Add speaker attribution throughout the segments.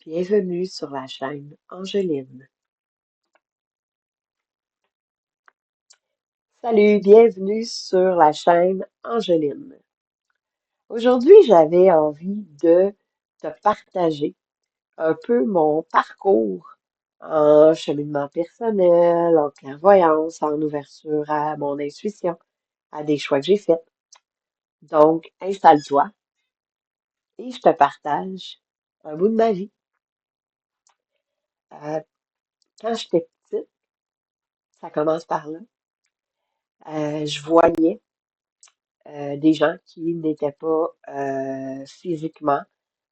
Speaker 1: Bienvenue sur la chaîne Angeline. Salut, bienvenue sur la chaîne Angeline. Aujourd'hui, j'avais envie de te partager un peu mon parcours en cheminement personnel, en clairvoyance, en ouverture à mon intuition, à des choix que j'ai faits. Donc, installe-toi et je te partage un bout de ma vie. Euh, Quand j'étais petite, ça commence par là, je voyais des gens qui n'étaient pas physiquement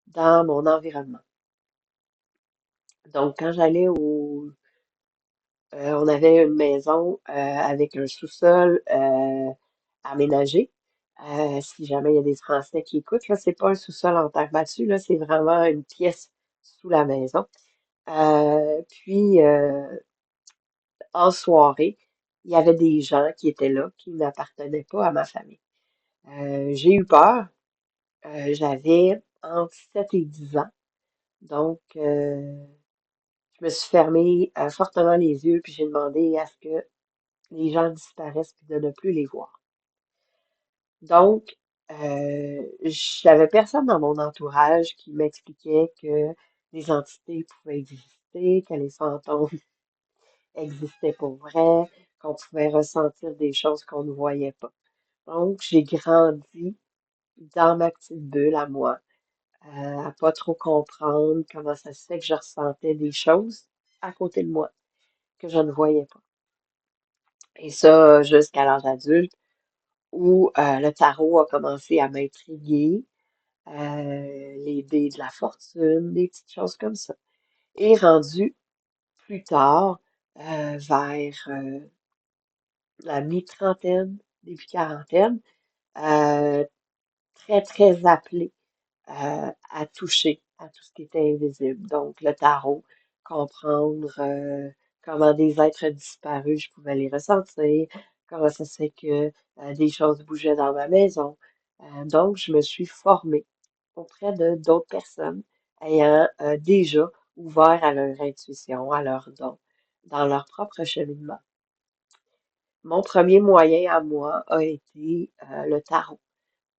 Speaker 1: dans mon environnement. Donc, quand j'allais on avait une maison avec un sous-sol aménagé. Si jamais il y a des Français qui écoutent, là, c'est pas un sous-sol en terre battue, là, c'est vraiment une pièce sous la maison. Puis, en soirée, il y avait des gens qui étaient là, qui n'appartenaient pas à ma famille. J'ai eu peur. J'avais entre 7 et 10 ans. Donc, je me suis fermé fortement les yeux, puis j'ai demandé à ce que les gens disparaissent puis de ne plus les voir. Donc, j'avais personne dans mon entourage qui m'expliquait que les entités pouvaient exister, que les fantômes existaient pour vrai, qu'on pouvait ressentir des choses qu'on ne voyait pas. Donc, j'ai grandi dans ma petite bulle à moi, à pas trop comprendre comment ça se fait que je ressentais des choses à côté de moi que je ne voyais pas. Et ça, jusqu'à l'âge adulte, où le tarot a commencé à m'intriguer, les dés de la fortune, des petites choses comme ça. Et rendu plus tard, vers la mi-trentaine, début quarantaine, euh, très, très appelée à toucher à tout ce qui était invisible. Donc, le tarot, comprendre comment des êtres disparus, je pouvais les ressentir, comment ça se fait que des choses bougeaient dans ma maison. Donc, je me suis formée auprès de d'autres personnes ayant déjà ouvert à leur intuition, à leurs dons, dans leur propre cheminement. Mon premier moyen à moi a été le tarot.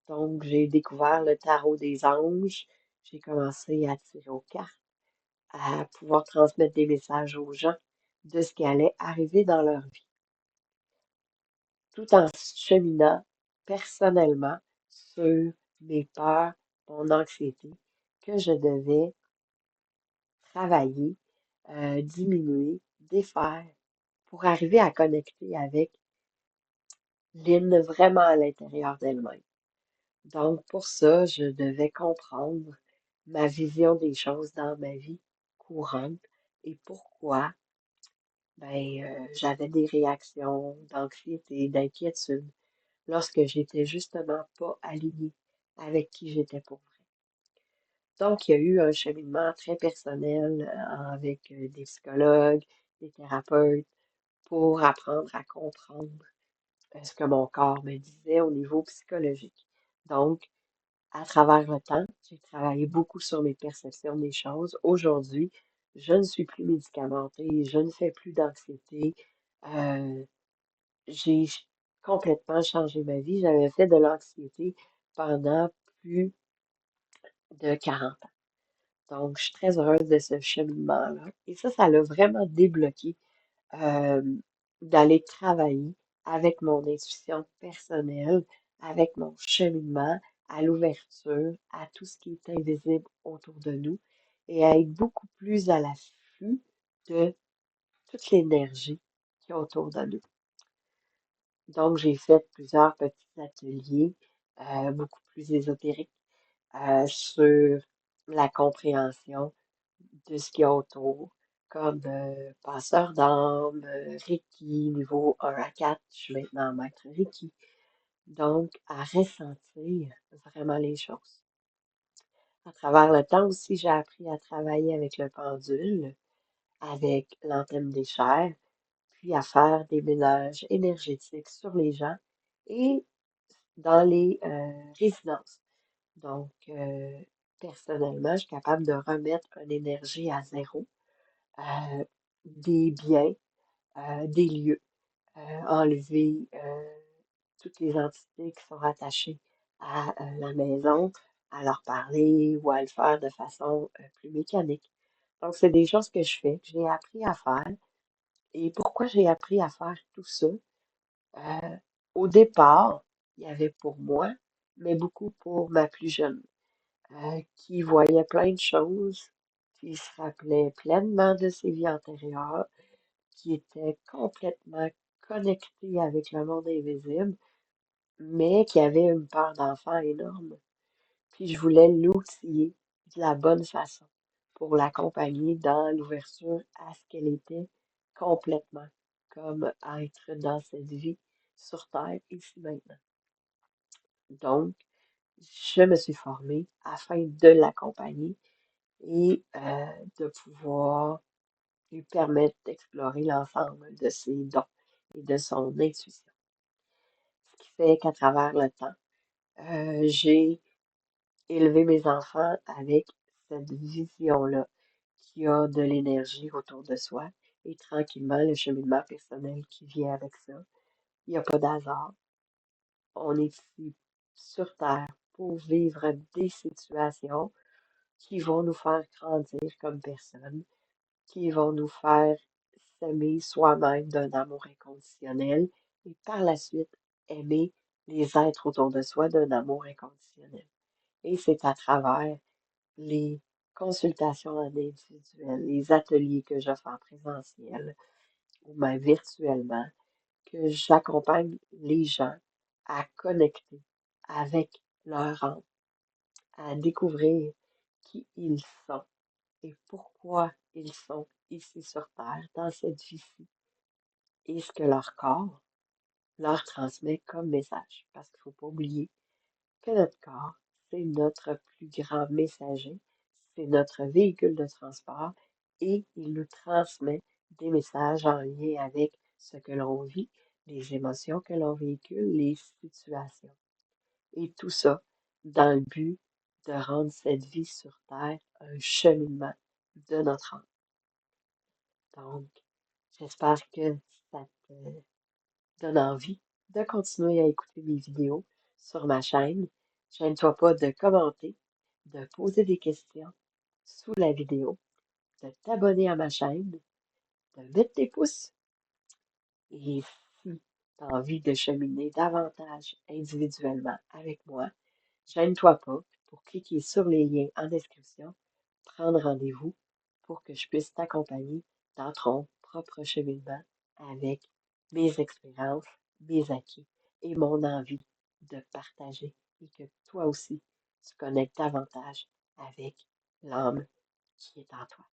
Speaker 1: Donc, j'ai découvert le tarot des anges. J'ai commencé à tirer aux cartes, à pouvoir transmettre des messages aux gens de ce qui allait arriver dans leur vie, tout en cheminant personnellement sur mes peurs, mon anxiété, que je devais travailler, diminuer, défaire, pour arriver à connecter avec Lynn vraiment à l'intérieur d'elle-même. Donc, pour ça, je devais comprendre ma vision des choses dans ma vie courante et pourquoi j'avais des réactions d'anxiété, d'inquiétude lorsque j'étais justement pas alignée avec qui j'étais pour vrai. Donc, il y a eu un cheminement très personnel avec des psychologues, des thérapeutes pour apprendre à comprendre ce que mon corps me disait au niveau psychologique. Donc, à travers le temps, j'ai travaillé beaucoup sur mes perceptions des choses. Aujourd'hui, je ne suis plus médicamentée, je ne fais plus d'anxiété. Euh, j'ai complètement changé ma vie. J'avais fait de l'anxiété pendant plus de 40 ans. Donc, je suis très heureuse de ce cheminement-là. Et ça l'a vraiment débloqué euh, d'aller travailler avec mon intuition personnelle, avec mon cheminement, à l'ouverture, à tout ce qui est invisible autour de nous et à être beaucoup plus à l'affût de toute l'énergie qui est autour de nous. Donc, j'ai fait plusieurs petits ateliers, beaucoup plus ésotériques, sur la compréhension de ce qu'il y a autour, comme passeur d'âme, Reiki, niveau 1 à 4, je suis maintenant maître Reiki. Donc, à ressentir vraiment les choses. À travers le temps aussi, j'ai appris à travailler avec le pendule, avec l'antenne des chairs, puis à faire des ménages énergétiques sur les gens et dans les résidences. Donc, personnellement, je suis capable de remettre une énergie à zéro, euh, des biens, des lieux, enlever toutes les entités qui sont rattachées à la maison, à leur parler ou à le faire de façon plus mécanique. Donc, c'est des choses que je fais, que j'ai appris à faire. Et pourquoi j'ai appris à faire tout ça? Euh, Au départ, il y avait pour moi, mais beaucoup pour ma plus jeune, qui voyait plein de choses, qui se rappelait pleinement de ses vies antérieures, qui était complètement connectée avec le monde invisible, mais qui avait une peur d'enfant énorme. Puis je voulais l'outiller de la bonne façon pour l'accompagner dans l'ouverture à ce qu'elle était complètement, comme être dans cette vie sur Terre ici maintenant. Donc, je me suis formée afin de l'accompagner et de pouvoir lui permettre d'explorer l'ensemble de ses dons et de son intuition. Ce qui fait qu'à travers le temps, j'ai élevé mes enfants avec cette vision-là, qui a de l'énergie autour de soi et tranquillement le cheminement personnel qui vient avec ça. Il n'y a pas d'hasard. On est ici sur Terre pour vivre des situations qui vont nous faire grandir comme personne, qui vont nous faire s'aimer soi-même d'un amour inconditionnel et par la suite aimer les êtres autour de soi d'un amour inconditionnel. Et c'est à travers les consultations en individuel, les ateliers que j'offre en présentiel ou même virtuellement, que j'accompagne les gens à connecter avec leur âme, à découvrir qui ils sont et pourquoi ils sont ici sur Terre, dans cette vie-ci, et ce que leur corps leur transmet comme message. Parce qu'il ne faut pas oublier que notre corps, c'est notre plus grand messager, c'est notre véhicule de transport et il nous transmet des messages en lien avec ce que l'on vit, les émotions que l'on véhicule, les situations. Et tout ça dans le but de rendre cette vie sur Terre un cheminement de notre âme. Donc, j'espère que ça te donne envie de continuer à écouter mes vidéos sur ma chaîne. Gêne-toi pas de commenter, de poser des questions sous la vidéo, de t'abonner à ma chaîne, de mettre tes pouces. Et si tu as envie de cheminer davantage individuellement avec moi, gêne-toi pas pour cliquer sur les liens en description, prendre rendez-vous pour que je puisse t'accompagner dans ton propre cheminement avec mes expériences, mes acquis et mon envie de partager et que toi aussi, tu connectes davantage avec l'âme qui est en toi,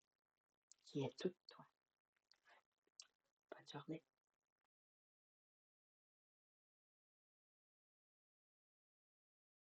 Speaker 1: qui est toute toi. Bonne journée.